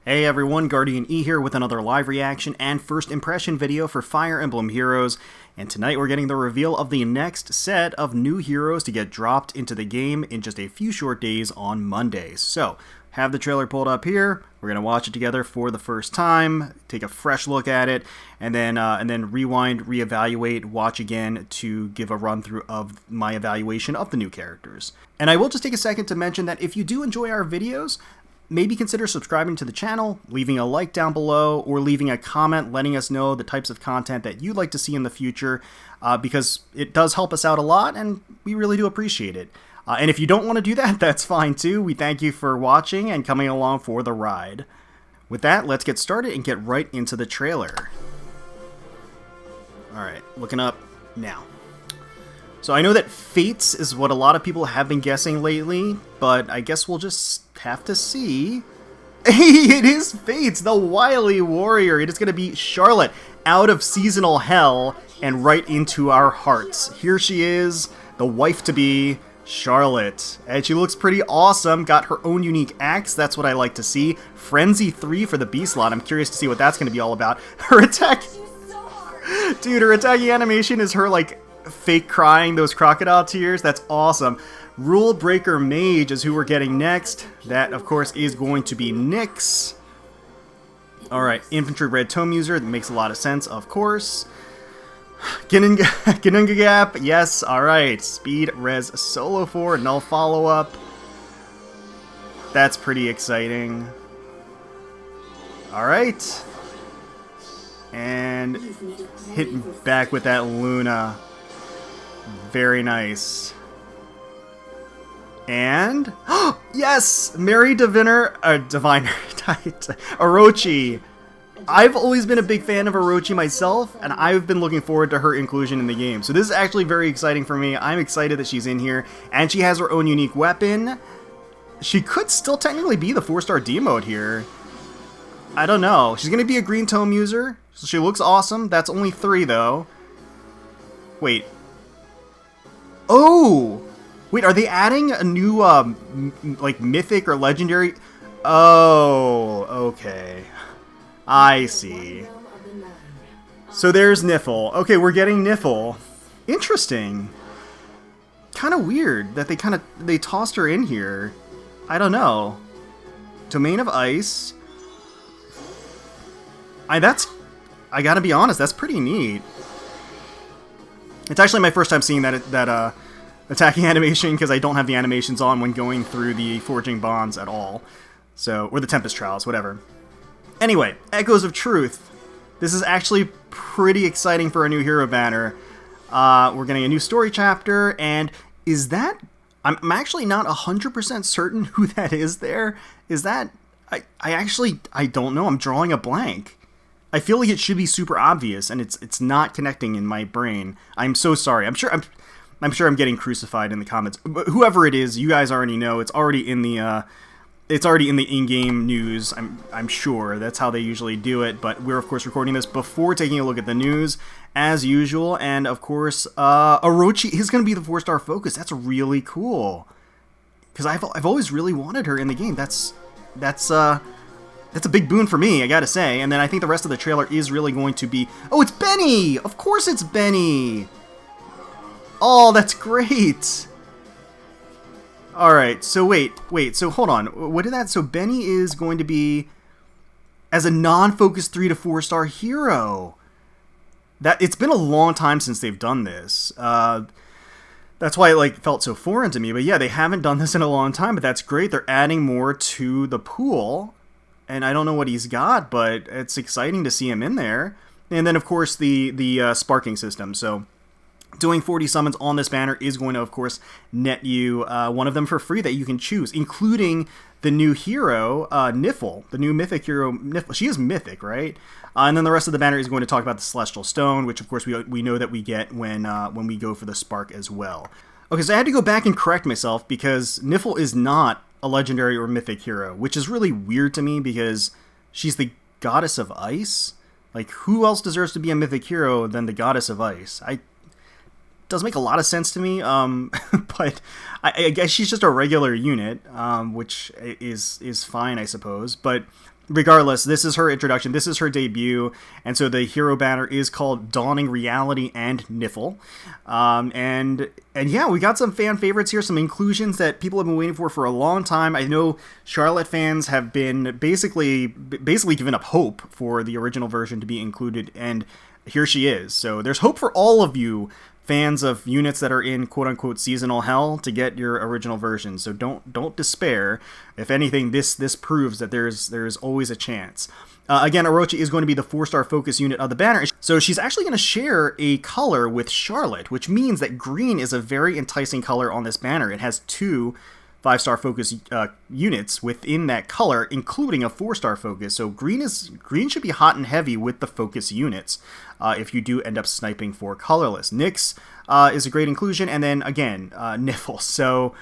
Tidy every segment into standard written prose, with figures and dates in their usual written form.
Hey everyone, GuardianE here with another live reaction and first impression video for Fire Emblem Heroes, and tonight we're getting the reveal of the next set of new heroes to get dropped into the game in just a few short days on Monday. So, have the trailer pulled up here, we're going to watch it together for the first time, take a fresh look at it, and then rewind, reevaluate, watch again to give a run through of my evaluation of the new characters. And I will just take a second to mention that if you do enjoy our videos, maybe consider subscribing to the channel, leaving a like down below, or leaving a comment letting us know the types of content that you'd like to see in the future, because it does help us out a lot, and we really do appreciate it. And if you don't want to do that, that's fine too. We thank you for watching and coming along for the ride. With that, let's get started and get right into the trailer. Alright, looking up now. So I know that Fates is what a lot of people have been guessing lately, but I guess we'll just have to see. Hey, it is Fates, the Wily warrior. It is going to be Charlotte out of seasonal hell and right into our hearts. Here she is, the wife-to-be, Charlotte. And she looks pretty awesome. Got her own unique axe. That's what I like to see. Frenzy 3 for the B slot. I'm curious to see what that's going to be all about. Her attack... Dude, her attacking animation is her, like, fake crying those crocodile tears. That's awesome. Rulebreaker Mage is who we're getting next. That, of course, is going to be Nyx. Alright, Infantry Red Tome User. That makes a lot of sense, of course. Ginunga Gap. Yes, alright. Speed Res Solo 4. Null follow-up. That's pretty exciting. Alright. And hitting back with that Luna. Very nice. And yes, Mary Diviner, Orochi. I've always been a big fan of Orochi myself, and I've been looking forward to her inclusion in the game. So this is actually very exciting for me. I'm excited that she's in here, and she has her own unique weapon. She could still technically be the 4-star D mode here. I don't know. She's going to be a green tome user, so she looks awesome. That's only 3 though. Wait. Oh! Wait, are they adding a new, like, mythic or legendary? Oh, okay. I see. So there's Nifl. Okay, we're getting Nifl. Interesting. Kind of weird that they tossed her in here. I don't know. Domain of Ice. I gotta be honest, that's pretty neat. It's actually my first time seeing that attacking animation, because I don't have the animations on when going through the Forging Bonds at all. So, or the Tempest Trials, whatever. Anyway, Echoes of Truth. This is actually pretty exciting for a new hero banner. We're getting a new story chapter, and is that... I'm actually not 100% certain who that is there. Is that... I don't know. I'm drawing a blank. I feel like it should be super obvious, and it's not connecting in my brain. I'm so sorry. I'm sure I'm getting crucified in the comments. But whoever it is, you guys already know. It's already in the in-game news. I'm sure that's how they usually do it. But we're of course recording this before taking a look at the news, as usual. And of course, Arochi is going to be the 4-star focus. That's really cool, because I've always really wanted her in the game. That's a big boon for me, I gotta say. And then I think the rest of the trailer is really going to be... Oh, it's Benny! Of course it's Benny! Oh, that's great! Alright, so wait, so hold on. What did that... So Benny is going to be as a non-focused 3 to 4-star hero. It's been a long time since they've done this. That's why it felt so foreign to me. But yeah, they haven't done this in a long time, but that's great. They're adding more to the pool. And I don't know what he's got, but it's exciting to see him in there. And then, of course, the sparking system. So doing 40 summons on this banner is going to, of course, net you one of them for free that you can choose, including the new hero, Nifl, the new mythic hero, Nifl. She is mythic, right? And then the rest of the banner is going to talk about the Celestial Stone, which, of course, we know that we get when we go for the Spark as well. Okay, so I had to go back and correct myself, because Nifl is not a legendary or mythic hero, which is really weird to me, because she's the goddess of ice. Like, who else deserves to be a mythic hero than the goddess of ice? Does make a lot of sense to me, but I guess she's just a regular unit, which is fine, I suppose. But regardless, this is her introduction. This is her debut. And so the hero banner is called Dawning Reality and Nifl. And yeah, we got some fan favorites here, some inclusions that people have been waiting for a long time. I know Charlotte fans have been basically given up hope for the original version to be included, and here she is. So there's hope for all of you fans of units that are in quote-unquote seasonal hell to get your original version. So don't despair. If anything, this proves that there's always a chance. Again, Orochi is going to be the 4-star focus unit of the banner. So she's actually going to share a color with Charlotte, which means that green is a very enticing color on this banner. It has 2 5-star focus units within that color, including a 4-star focus. So green should be hot and heavy with the focus units if you do end up sniping for colorless. Nyx is a great inclusion, and then again Nifl. So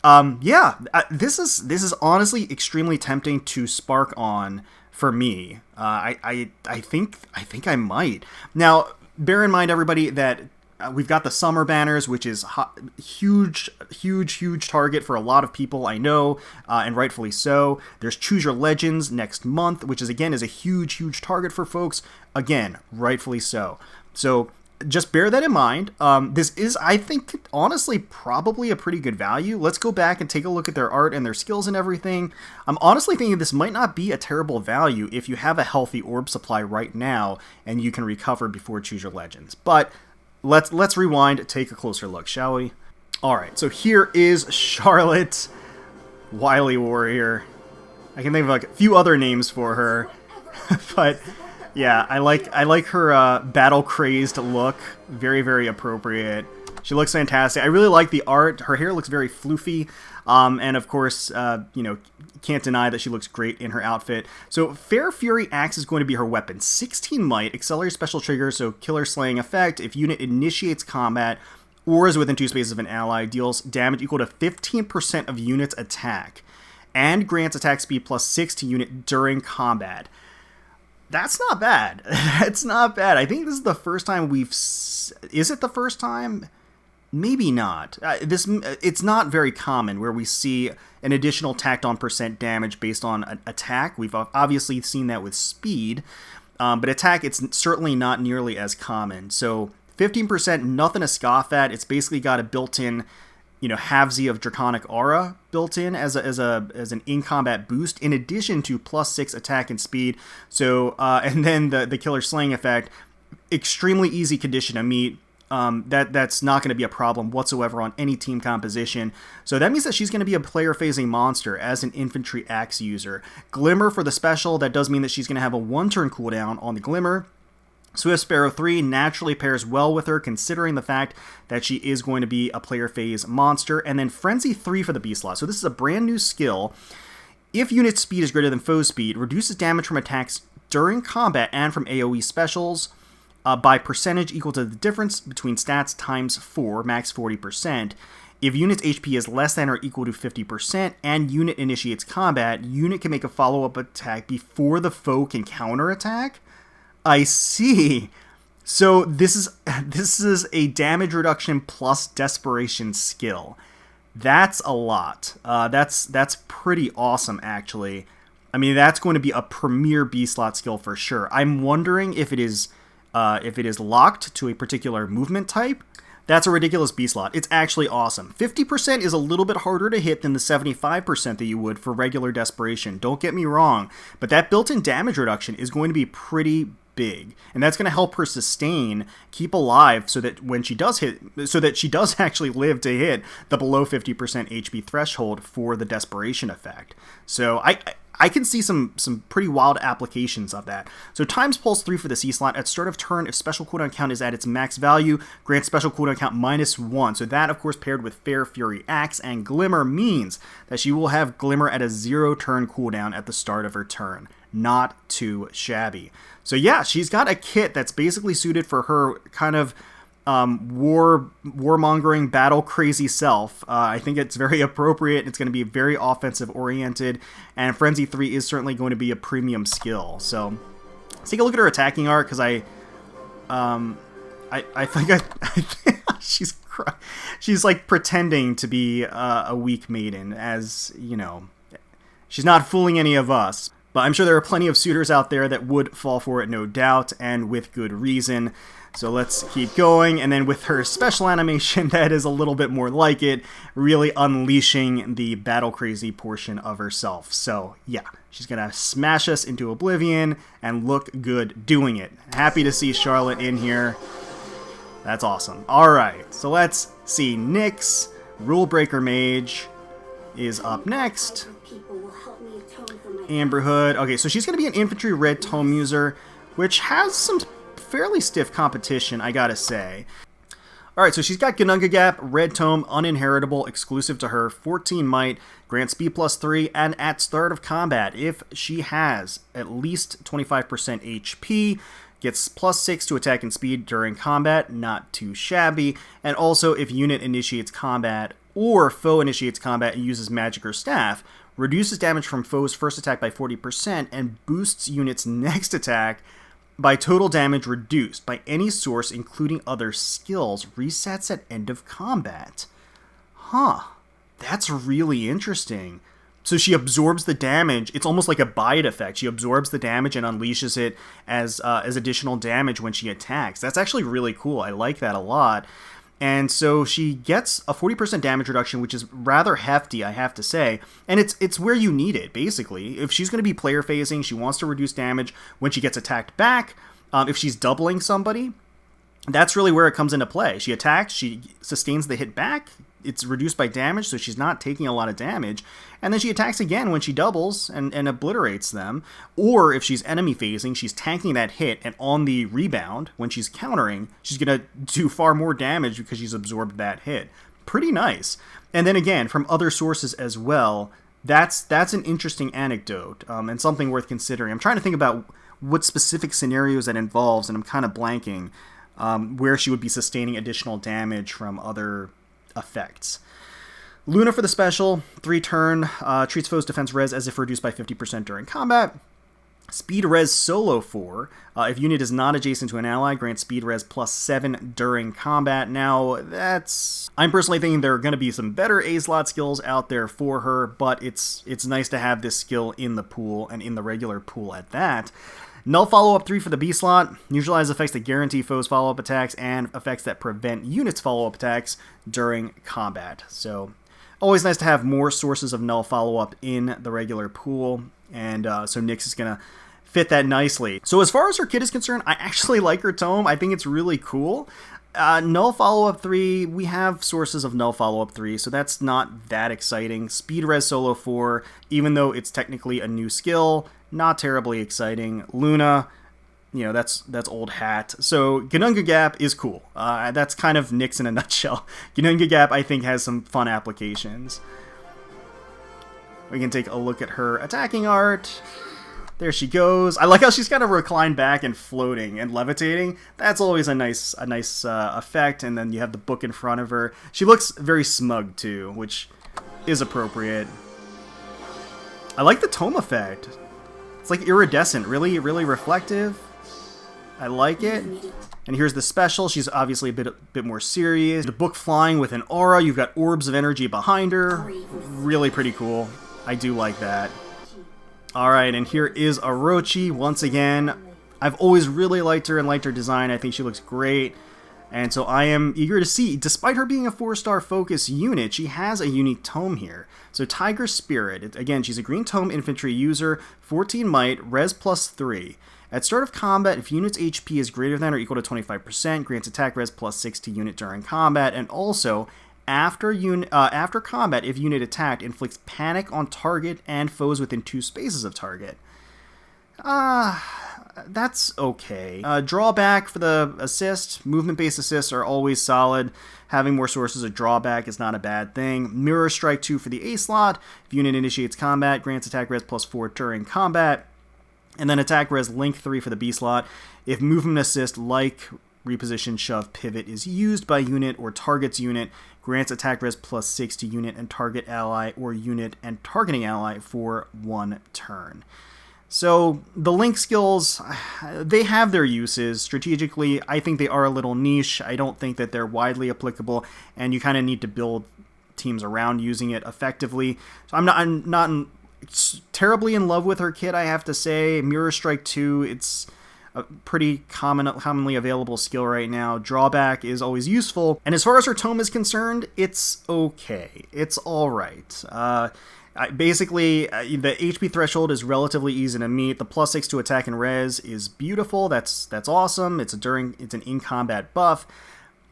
yeah, this is honestly extremely tempting to spark on for me. I think I might. Now, bear in mind, everybody, that we've got the summer banners, which is huge target for a lot of people, I know, and rightfully so. There's Choose Your Legends next month, which is a huge target for folks. Again, rightfully so. So just bear that in mind. This is, I think, honestly, probably a pretty good value. Let's go back and take a look at their art and their skills and everything. I'm honestly thinking this might not be a terrible value if you have a healthy orb supply right now and you can recover before Choose Your Legends. But let's rewind, take a closer look, shall we? All right, so here is Charlotte, Wily Warrior. I can think of like a few other names for her, but yeah, I like her battle crazed look. Very appropriate. She looks fantastic. I really like the art. Her hair looks very floofy. And of course, can't deny that she looks great in her outfit. So Fair Fury Axe is going to be her weapon. 16 might, accelerated special trigger, so killer slaying effect. If unit initiates combat or is within 2 spaces of an ally, deals damage equal to 15% of unit's attack, and grants attack speed +6 to unit during combat. That's not bad. That's not bad. I think this is the first time is it the first time? Maybe not. It's not very common where we see an additional tacked on % damage based on an attack. We've obviously seen that with speed, but attack, it's certainly not nearly as common. So 15%, nothing to scoff at. It's basically got a built-in, halvesy of Draconic Aura built in as an in-combat boost, in addition to +6 attack and speed. So and then the killer slaying effect, extremely easy condition to meet. That's not going to be a problem whatsoever on any team composition. So that means that she's going to be a player phasing monster as an infantry axe user. Glimmer for the special, that does mean that she's going to have a 1-turn cooldown on the Glimmer. Swift Sparrow 3 naturally pairs well with her, considering the fact that she is going to be a player phase monster. And then Frenzy 3 for the B slot. So this is a brand new skill. If unit speed is greater than foe speed, reduces damage from attacks during combat and from AoE specials by percentage equal to the difference between stats times 4, max 40%. If unit's HP is less than or equal to 50% and unit initiates combat, unit can make a follow-up attack before the foe can counterattack. I see. So this is a damage reduction plus desperation skill. That's a lot. That's pretty awesome, actually. I mean, that's going to be a premier B slot skill for sure. I'm wondering if it is locked to a particular movement type. That's a ridiculous B slot. It's actually awesome. 50% is a little bit harder to hit than the 75% that you would for regular desperation. Don't get me wrong, but that built-in damage reduction is going to be pretty big, and that's going to help her sustain, keep alive, so that when she does actually live to hit the below 50% HP threshold for the desperation effect. So I can see some pretty wild applications of that. So times pulse 3 for the C slot. At start of turn, if special cooldown count is at its max value, grant special cooldown count -1. So that, of course, paired with Fair Fury Axe and Glimmer, means that she will have Glimmer at a 0-turn cooldown at the start of her turn. Not too shabby. So yeah, she's got a kit that's basically suited for her kind of warmongering, battle crazy self. I think it's very appropriate. It's going to be very offensive oriented, and Frenzy 3 is certainly going to be a premium skill. So let's take a look at her attacking art, because I think she's like pretending to be a weak maiden, as you know. She's not fooling any of us. But I'm sure there are plenty of suitors out there that would fall for it, no doubt, and with good reason. So let's keep going, and then with her special animation that is a little bit more like it, really unleashing the battle crazy portion of herself. So yeah, she's gonna smash us into oblivion and look good doing it. Happy to see Charlotte in here. That's awesome. Alright, so let's see. Nyx, Rulebreaker Mage, is up next. Amberhood. Okay, so she's gonna be an infantry red tome user, which has some fairly stiff competition, I gotta say. Alright, so she's got Gununga Gap, Red Tome, Uninheritable, exclusive to her, 14 Might, grants speed +3, and at start of combat, if she has at least 25% HP, gets +6 to attack and speed during combat, not too shabby, and also if unit initiates combat or foe initiates combat and uses magic or staff, reduces damage from foe's first attack by 40% and boosts unit's next attack by total damage reduced by any source, including other skills, resets at end of combat. Huh. That's really interesting. So she absorbs the damage. It's almost like a bite effect. She absorbs the damage and unleashes it as additional damage when she attacks. That's actually really cool. I like that a lot. And so she gets a 40% damage reduction, which is rather hefty, I have to say. And it's where you need it, basically. If she's going to be player phasing, she wants to reduce damage when she gets attacked back. If she's doubling somebody, that's really where it comes into play. She attacks, she sustains the hit back, it's reduced by damage, so she's not taking a lot of damage. And then she attacks again when she doubles and obliterates them. Or if she's enemy phasing, she's tanking that hit, and on the rebound, when she's countering, she's going to do far more damage because she's absorbed that hit. Pretty nice. And then again, from other sources as well, that's an interesting anecdote, and something worth considering. I'm trying to think about what specific scenarios that involves, and I'm kind of blanking, where she would be sustaining additional damage from other effects. Luna for the special, 3-turn, treats foe's defense res as if reduced by 50% during combat. Speed res solo 4, if unit is not adjacent to an ally, grants speed res +7 during combat. Now, I'm personally thinking there are going to be some better A-slot skills out there for her, but it's nice to have this skill in the pool, and in the regular pool at that. Null follow-up 3 for the B slot, neutralize effects that guarantee foes follow-up attacks, and effects that prevent units follow-up attacks during combat. So, always nice to have more sources of null follow-up in the regular pool, and so Nyx is going to fit that nicely. So as far as her kit is concerned, I actually like her tome. I think it's really cool. Null follow-up 3, we have sources of null follow-up 3, so that's not that exciting. Speed res solo 4, even though it's technically a new skill, not terribly exciting. Luna, you know, that's old hat. So Gununga Gap is cool. That's kind of Nyx in a nutshell. Gununga Gap, I think, has some fun applications. We can take a look at her attacking art. There she goes. I like how she's kind of reclined back and floating and levitating. That's always a nice effect. And then you have the book in front of her. She looks very smug too, which is appropriate. I like the tome effect. It's like iridescent, really reflective. I like it. And here's the special. She's obviously a bit more serious. The book flying with an aura. You've got orbs of energy behind her. Really pretty cool. I do like that. Alright, and here is Arochi once again. I've always really liked her and liked her design. I think she looks great. And so I am eager to see, despite her being a 4-star focus unit, she has a unique tome here. So Tiger Spirit, again, she's a green tome infantry user, 14 might, res +3. At start of combat, if unit's HP is greater than or equal to 25%, grants attack res +6 to unit during combat, and also, after combat, if unit attacked, inflicts panic on target and foes within 2 spaces of target. That's okay. Drawback for the assist. Movement-based assists are always solid. Having more sources of drawback is not a bad thing. Mirror Strike 2 for the A slot. If unit initiates combat, grants attack res +4 during combat. And then attack res link 3 for the B slot. If movement assist like reposition, shove, pivot is used by unit or targets unit, grants attack res +6 to unit and target ally or unit and targeting ally for 1 turn. So the link skills, they have their uses. Strategically, I think they are a little niche. I don't think that they're widely applicable, and you kind of need to build teams around using it effectively. So I'm not terribly in love with her kit, I have to say. Mirror Strike 2, it's a pretty commonly available skill right now. Drawback is always useful. And as far as her tome is concerned, it's okay. It's alright. Basically, the HP threshold is relatively easy to meet. The +6 to attack and res is beautiful. That's awesome. It's an in-combat buff.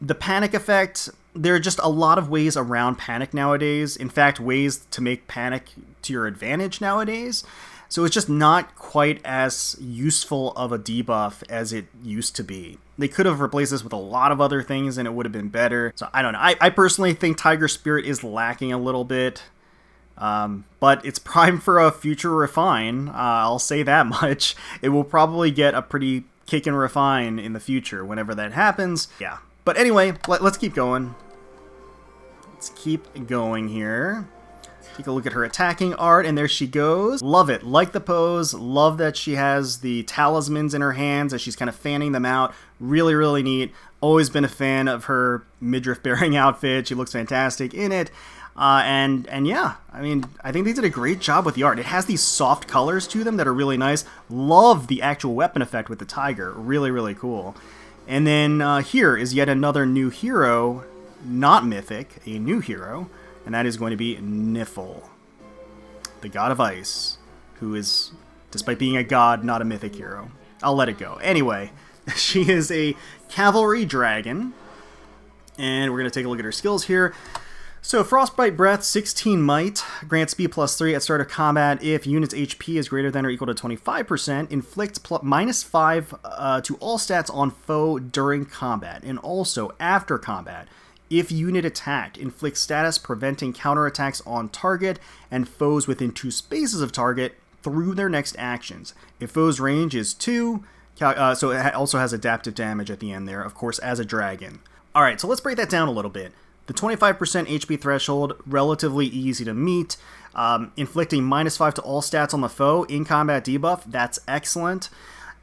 The panic effect, there are just a lot of ways around panic nowadays. In fact, ways to make panic to your advantage nowadays. So it's just not quite as useful of a debuff as it used to be. They could have replaced this with a lot of other things and it would have been better. So I don't know. I personally think Tiger Spirit is lacking a little bit. But it's primed for a future refine. I'll say that much. It will probably get a pretty kick and refine in the future whenever that happens. Yeah. But anyway, let's keep going. Let's keep going here. Take a look at her attacking art, and there she goes. Love it. Like the pose. Love that she has the talismans in her hands as she's kind of fanning them out. Really, really neat. Always been a fan of her midriff-bearing outfit. She looks fantastic in it. And yeah, I mean, I think they did a great job with the art. It has these soft colors to them that are really nice. Love the actual weapon effect with the tiger. Really, really cool. And then here is yet another new hero, not mythic, a new hero, and that is going to be Nifl, the god of ice, who is, despite being a god, not a mythic hero. I'll let it go. Anyway, she is a cavalry dragon, and we're going to take a look at her skills here. So, Frostbite Breath, 16 Might, grants speed +3 at start of combat if unit's HP is greater than or equal to 25%, inflicts -5 to all stats on foe during combat, and also after combat. If unit attacked, inflicts status preventing counterattacks on target and foes within 2 spaces of target through their next actions. If foe's range is 2, so it also has adaptive damage at the end there, of course, as a dragon. Alright, so let's break that down a little bit. The 25% HP threshold, relatively easy to meet. Inflicting -5 to all stats on the foe, in combat debuff, that's excellent.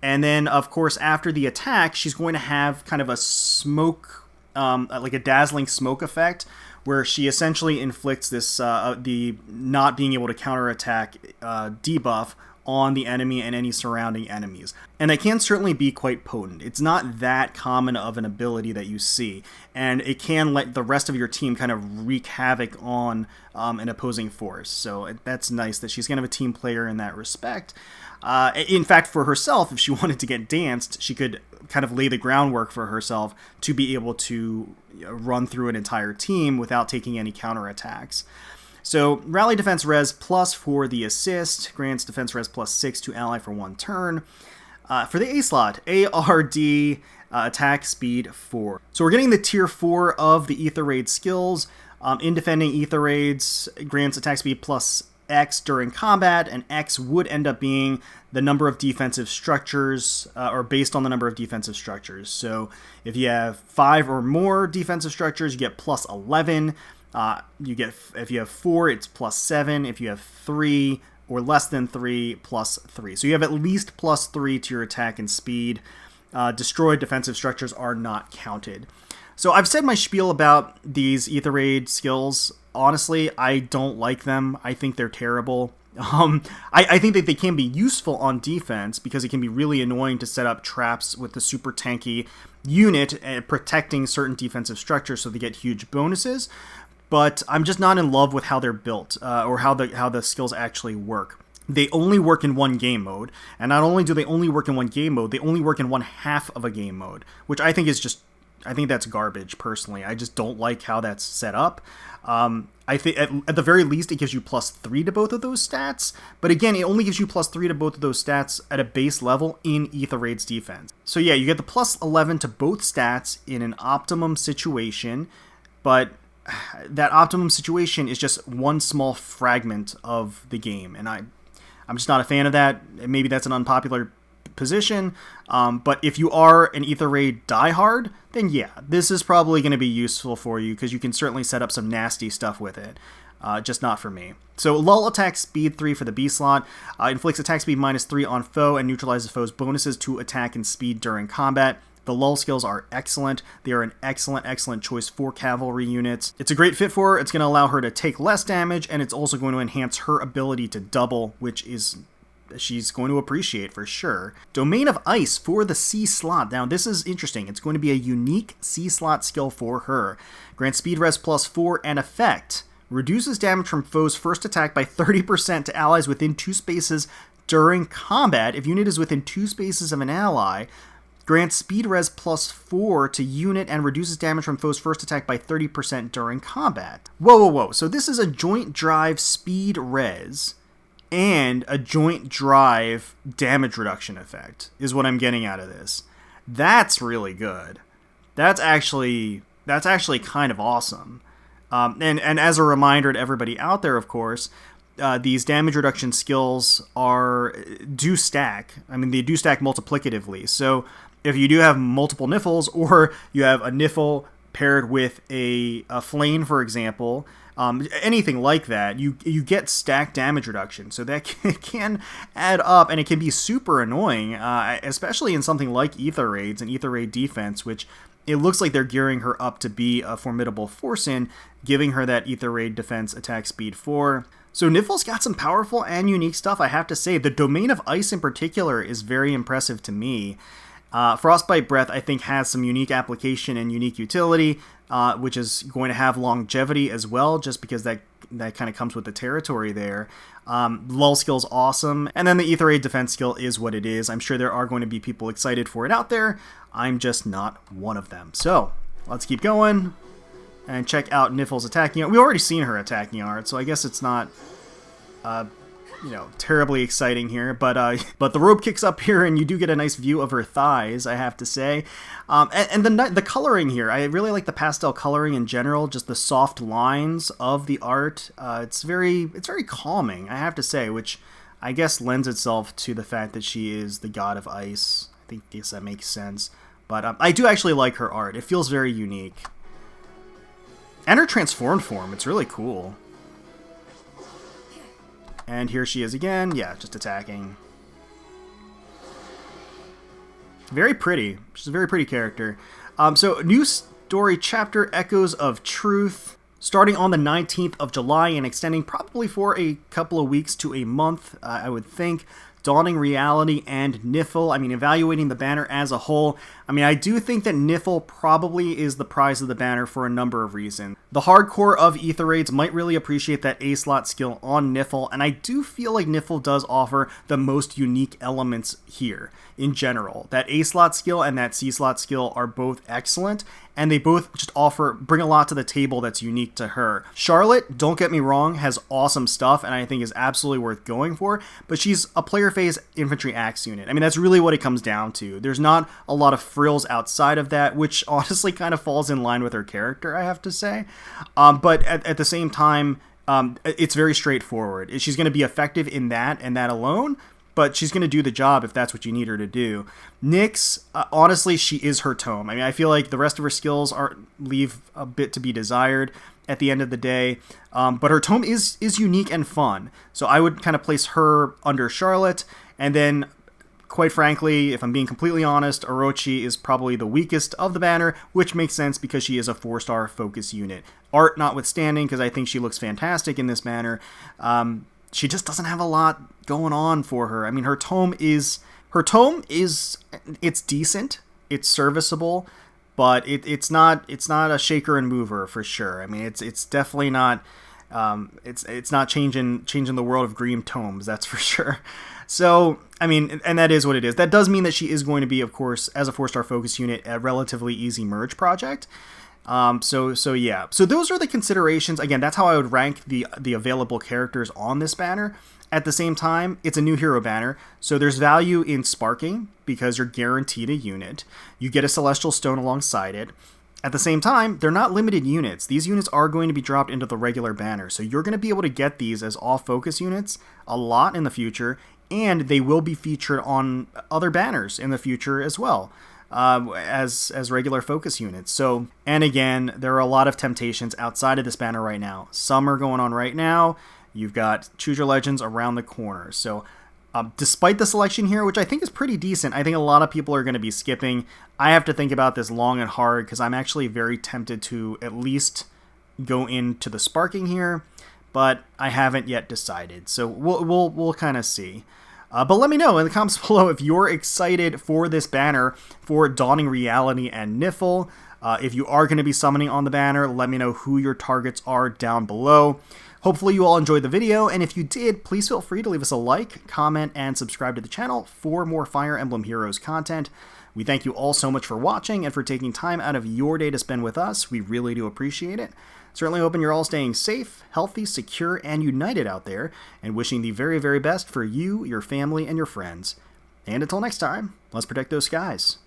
And then, of course, after the attack, she's going to have kind of a smoke, like a dazzling smoke effect, where she essentially inflicts this, the not being able to counterattack debuff on the enemy and any surrounding enemies. And that can certainly be quite potent. It's not that common of an ability that you see, and it can let the rest of your team kind of wreak havoc on an opposing force. So that's nice that she's kind of a team player in that respect. In fact, for herself, if she wanted to get danced, she could kind of lay the groundwork for herself to be able to run through an entire team without taking any counterattacks. So, Rally Defense Res plus for the assist, grants Defense Res +6 to ally for 1 turn. For the A slot, ARD, attack speed 4. So we're getting the tier 4 of the Aether Raid skills. In defending Aether Raids, grants attack speed +X during combat, and X would end up being the number of defensive structures, or based on the number of defensive structures. So if you have 5 or more defensive structures, you get +11. If you have 4, it's +7. If you have 3 or less than 3, +3. So you have at least +3 to your attack and speed. Destroyed defensive structures are not counted. So I've said my spiel about these Aether Raid skills. Honestly, I don't like them. I think they're terrible. I think that they can be useful on defense because it can be really annoying to set up traps with the super tanky unit protecting certain defensive structures so they get huge bonuses. But I'm just not in love with how they're built, or how the skills actually work. They only work in one game mode, and not only do they only work in one game mode, they only work in one half of a game mode, which I think is just, I think that's garbage, personally. I just don't like how that's set up. I think at the very least it gives you +3 to both of those stats, but again, it only gives you +3 to both of those stats at a base level in Aether Raid's defense. So yeah, you get the +11 to both stats in an optimum situation, but that optimum situation is just one small fragment of the game, and I'm just not a fan of that. Maybe that's an unpopular position, but if you are an Aether Raid diehard, then yeah, this is probably going to be useful for you because you can certainly set up some nasty stuff with it. Just not for me. So lull attack speed 3 for the B slot, inflicts attack speed -3 on foe and neutralizes foe's bonuses to attack and speed during combat. The lull skills are excellent. They are an excellent choice for cavalry units. It's a great fit for her. It's going to allow her to take less damage, and it's also going to enhance her ability to double, which is she's going to appreciate for sure. Domain of Ice for the C slot. Now this is interesting. It's going to be a unique C slot skill for her. Grants speed res +4 and effect. Reduces damage from foes' first attack by 30% to allies within 2 spaces during combat. If unit is within 2 spaces of an ally, grants speed res +4 to unit and reduces damage from foes' first attack by 30% during combat. Whoa. So this is a joint drive speed res and a joint drive damage reduction effect is what I'm getting out of this. That's really good. That's actually kind of awesome. And as a reminder to everybody out there, of course, these damage reduction skills do stack. I mean, they do stack multiplicatively. So if you do have multiple Nifls, or you have a Nifl paired with a Flame, for example, anything like that, you get stacked damage reduction. So that can add up, and it can be super annoying, especially in something like Ether Raids and Ether Raid defense, which it looks like they're gearing her up to be a formidable force in, giving her that Ether Raid defense attack speed 4. So Nifl's got some powerful and unique stuff, I have to say. The Domain of Ice in particular is very impressive to me. Frostbite Breath, I think, has some unique application and unique utility, which is going to have longevity as well, just because that kind of comes with the territory there. Lull skill's awesome, and then the Ether Raid defense skill is what it is. I'm sure there are going to be people excited for it out there. I'm just not one of them. So let's keep going and check out Nifl's attacking art. We've already seen her attacking art, so I guess it's not terribly exciting here, but the robe kicks up here, and you do get a nice view of her thighs, I have to say. And the coloring here, I really like the pastel coloring in general, just the soft lines of the art. It's very calming, I have to say, which I guess lends itself to the fact that she is the god of ice. I guess that makes sense. But I do actually like her art. It feels very unique. And her transformed form, it's really cool. And here she is again. Yeah, just attacking. Very pretty. She's a very pretty character. So, new story chapter, Echoes of Truth, starting on the 19th of July and extending probably for a couple of weeks to a month, I would think. Dawning Reality and Nifl. I mean, evaluating the banner as a whole, I mean, I do think that Nifl probably is the prize of the banner for a number of reasons. The hardcore of Ether Raids might really appreciate that A-slot skill on Nifl, and I do feel like Nifl does offer the most unique elements here in general. That A-slot skill and that C-slot skill are both excellent, and they both just bring a lot to the table that's unique to her. Charlotte, don't get me wrong, has awesome stuff, and I think is absolutely worth going for, but she's a player phase infantry axe unit. I mean, that's really what it comes down to. There's not a lot of frills outside of that, which honestly kind of falls in line with her character, I have to say. But at the same time, it's very straightforward. She's going to be effective in that and that alone, but she's going to do the job if that's what you need her to do. Nyx, honestly, she is her tome. I mean, I feel like the rest of her skills leave a bit to be desired at the end of the day, but her tome is unique and fun. So I would kind of place her under Charlotte, and then, quite frankly, if I'm being completely honest, Orochi is probably the weakest of the banner, which makes sense because she is a 4-star focus unit. Art notwithstanding, because I think she looks fantastic in this banner, she just doesn't have a lot going on for her. I mean, her tome is it's decent, it's serviceable, but it's not a shaker and mover for sure. I mean, it's definitely not it's not changing the world of Green tomes, that's for sure. So, I mean, and that is what it is. That does mean that she is going to be, of course, as a 4-star focus unit, a relatively easy merge project. So yeah. So those are the considerations. Again, that's how I would rank the available characters on this banner. At the same time, it's a new hero banner, so there's value in sparking because you're guaranteed a unit. You get a Celestial Stone alongside it. At the same time, they're not limited units. These units are going to be dropped into the regular banner, so you're going to be able to get these as all-focus units a lot in the future, and they will be featured on other banners in the future as well. As regular focus units. So, and again, there are a lot of temptations outside of this banner right now. Summer going on right now. You've got Choose Your Legends around the corner. So Despite the selection here, which I think is pretty decent, I think a lot of people are going to be skipping. I have to think about this long and hard because I'm actually very tempted to at least go into the sparking here, but I haven't yet decided. So we'll kind of see. But let me know in the comments below if you're excited for this banner for Dawning Reality and Nifl. If you are going to be summoning on the banner, let me know who your targets are down below. Hopefully you all enjoyed the video, and if you did, please feel free to leave us a like, comment, and subscribe to the channel for more Fire Emblem Heroes content. We thank you all so much for watching and for taking time out of your day to spend with us. We really do appreciate it. Certainly hoping you're all staying safe, healthy, secure, and united out there, and wishing the very, very best for you, your family, and your friends. And until next time, let's protect those skies.